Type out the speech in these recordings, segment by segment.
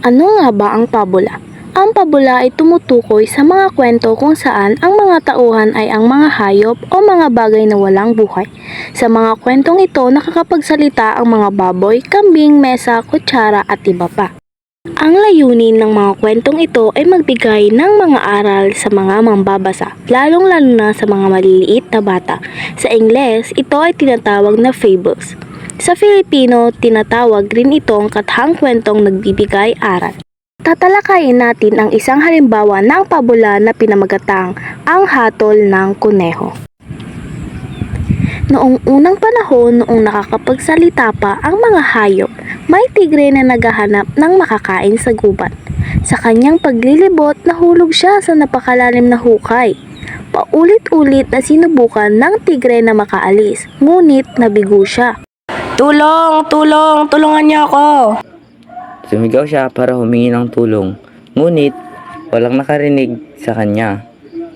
Ano nga ba ang pabula? Ang pabula ay tumutukoy sa mga kwento kung saan ang mga tauhan ay ang mga hayop o mga bagay na walang buhay. Sa mga kwentong ito, nakakapagsalita ang mga baboy, kambing, mesa, kutsara at iba pa. Ang layunin ng mga kwentong ito ay magbigay ng mga aral sa mga mambabasa, lalong-lalo na sa mga maliliit na bata. Sa Ingles, ito ay tinatawag na fables. Sa Filipino, tinatawag rin itong kathang kwentong nagbibigay aral. Tatalakayin natin ang isang halimbawa ng pabula na pinamagatang Ang Hatol ng Kuneho. Noong unang panahon, noong nakakapagsalita pa ang mga hayop, may tigre na naghahanap ng makakain sa gubat. Sa kanyang paglilibot, nahulog siya sa napakalalim na hukay. Paulit-ulit na sinubukan ng tigre na makaalis, ngunit nabigo siya. Tulong! Tulong! Tulungan niyo ako! Sumigaw siya para humingi ng tulong, ngunit walang nakarinig sa kanya.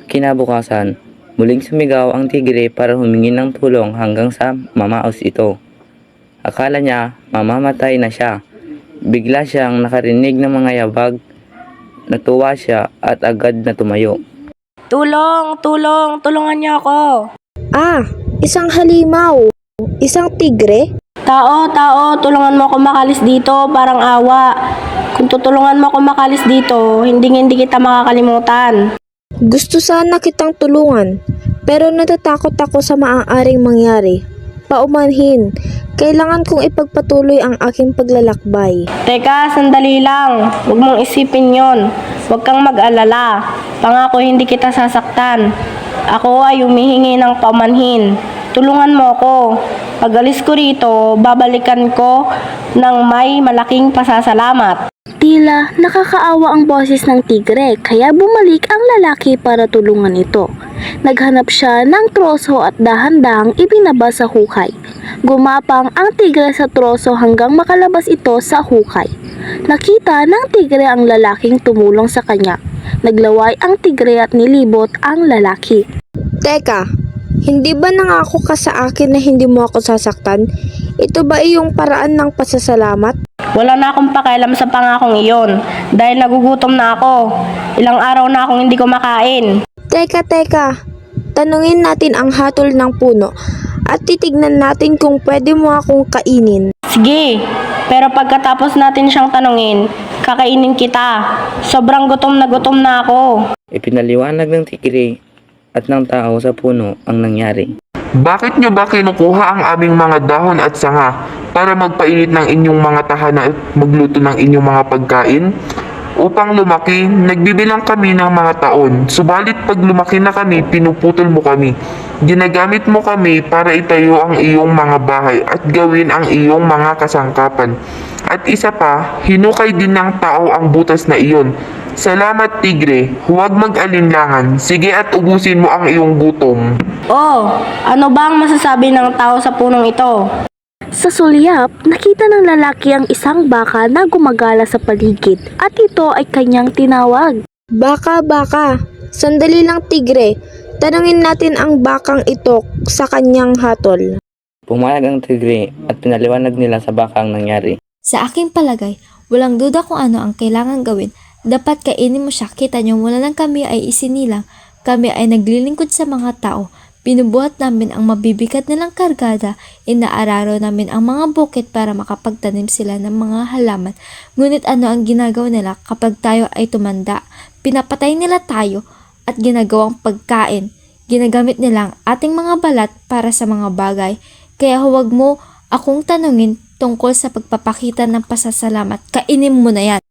Kinabukasan, muling sumigaw ang tigre para humingi ng tulong hanggang sa mamaos ito. Akala niya mamamatay na siya. Bigla siyang nakarinig ng mga yabag, natuwa siya at agad na tumayo. Tulong! Tulong! Tulungan niyo ako! Isang halimaw. Isang tigre? Tao! Tao! Tulungan mo ako makalis dito, parang awa. Kung tutulungan mo ako makalis dito, hindi kita makakalimutan. Gusto sana kitang tulungan, pero natatakot ako sa maaaring mangyari. Paumanhin, kailangan kong ipagpatuloy ang aking paglalakbay. Teka, sandali lang. Huwag mong isipin yon. Huwag kang mag-alala. Pangako hindi kita sasaktan. Ako ay humihingi ng paumanhin. Tulungan mo ako. Pag alis ko rito, babalikan ko ng may malaking pasasalamat. Tila nakakaawa ang boses ng tigre kaya bumalik ang lalaki para tulungan ito. Naghanap siya ng troso at dahan-dahang ibinaba sa hukay. Gumapang ang tigre sa troso hanggang makalabas ito sa hukay. Nakita ng tigre ang lalaking tumulong sa kanya. Naglaway ang tigre at nilibot ang lalaki. Teka, hindi ba nangako ka sa akin na hindi mo ako sasaktan? Ito ba iyong paraan ng pasasalamat? Wala na akong pakialam sa pangakong iyon dahil nagugutom na ako. Ilang araw na akong hindi kumakain. Teka. Tanungin natin ang hatol ng puno at titignan natin kung pwede mo akong kainin. Sige, pero pagkatapos natin siyang tanungin, kakainin kita. Sobrang gutom na ako. Ipinaliwanag ng tigre at ng tao sa puno ang nangyari. Bakit nyo ba kinukuha ang aming mga dahon at sanga para magpainit ng inyong mga tahanan at magluto ng inyong mga pagkain? Upang lumaki, nagbibilang kami ng mga taon. Subalit pag lumaki na kami, pinuputol mo kami. Ginagamit mo kami para itayo ang iyong mga bahay at gawin ang iyong mga kasangkapan. At isa pa, hinukay din ng tao ang butas na iyon. Salamat tigre, huwag mag-alinlangan. Sige at ubusin mo ang iyong gutom. Oh, ano ba ang masasabi ng tao sa punong ito? Sa sulyap, nakita ng lalaki ang isang baka na gumagala sa paligid at ito ay kanyang tinawag. Baka. Sandali lang tigre. Tanungin natin ang bakang ito sa kanyang hatol. Pumayag ang tigre at pinaliwanag nila sa baka ang nangyari. Sa aking palagay, walang duda kung ano ang kailangan gawin. Dapat kainin mo siya. Kita niyo mula nang kami ay isinilang. Kami ay naglilingkod sa mga tao. Pinubuhat namin ang mabibigat nilang kargada. Inaararo namin ang mga bukid para makapagtanim sila ng mga halaman. Ngunit ano ang ginagawa nila kapag tayo ay tumanda? Pinapatay nila tayo at ginagawang pagkain. Ginagamit nila ang ating mga balat para sa mga bagay. Kaya huwag mo akong tanungin tungkol sa pagpapakita ng pasasalamat. Kainin mo na yan.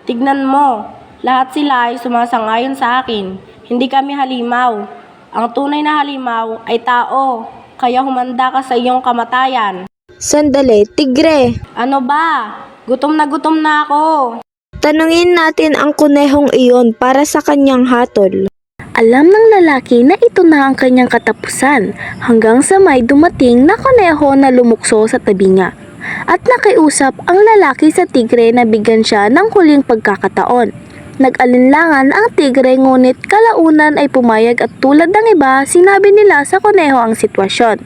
Tignan mo, lahat sila ay sumasang-ayon sa akin. Hindi kami halimaw. Ang tunay na halimaw ay tao, kaya humanda ka sa iyong kamatayan. Sandali, tigre. Ano ba? Gutom na ako. Tanungin natin ang kunehong iyon para sa kanyang hatol. Alam ng lalaki na ito na ang kanyang katapusan hanggang sa may dumating na kuneho na lumukso sa tabi niya. At nakiusap ang lalaki sa tigre na bigyan siya ng huling pagkakataon. Nag-alinlangan ang tigre ngunit kalaunan ay pumayag at tulad ng iba sinabi nila sa kuneho ang sitwasyon.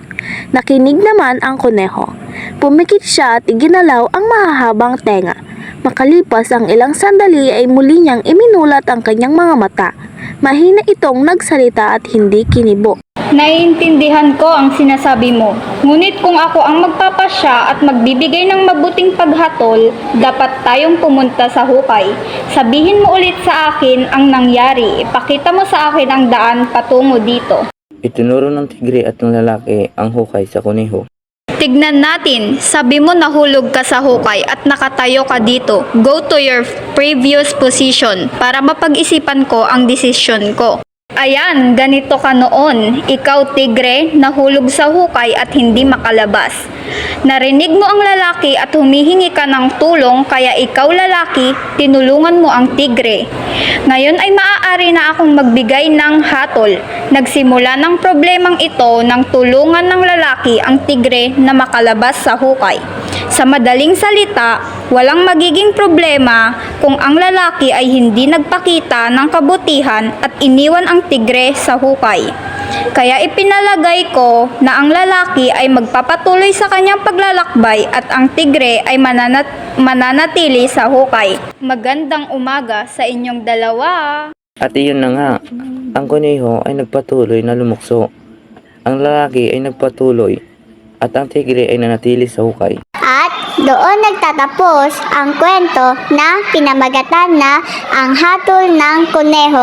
Nakinig naman ang kuneho. Pumikit siya at iginalaw ang mahahabang tenga. Makalipas ang ilang sandali ay muli niyang iminulat ang kanyang mga mata. Mahina itong nagsalita at hindi kinibo. Naiintindihan ko ang sinasabi mo. Ngunit kung ako ang magpapasya at magbibigay ng mabuting paghatol, dapat tayong pumunta sa hukay. Sabihin mo ulit sa akin ang nangyari. Ipakita mo sa akin ang daan patungo dito. Itinuro ng tigre at ng lalaki ang hukay sa kuneho. Tignan natin. Sabi mo nahulog ka sa hukay at nakatayo ka dito. Go to your previous position para mapag-isipan ko ang desisyon ko. Ayan, ganito ka noon. Ikaw, tigre, nahulog sa hukay at hindi makalabas. Narinig mo ang lalaki at humihingi ka ng tulong, kaya ikaw, lalaki, tinulungan mo ang tigre. Ngayon ay maaari na akong magbigay ng hatol. Nagsimula ng problemang ito nang tulungan ng lalaki ang tigre na makalabas sa hukay. Sa madaling salita, walang magiging problema kung ang lalaki ay hindi nagpakita ng kabutihan at iniwan ang tigre sa hukay. Kaya ipinalagay ko na ang lalaki ay magpapatuloy sa kanyang paglalakbay at ang tigre ay mananatili sa hukay. Magandang umaga sa inyong dalawa. At iyon na nga, ang kuneho ay nagpatuloy na lumukso. Ang lalaki ay nagpatuloy at ang tigre ay nanatili sa hukay. At doon nagtatapos ang kwento na pinamagatan na ang hatol ng kuneho.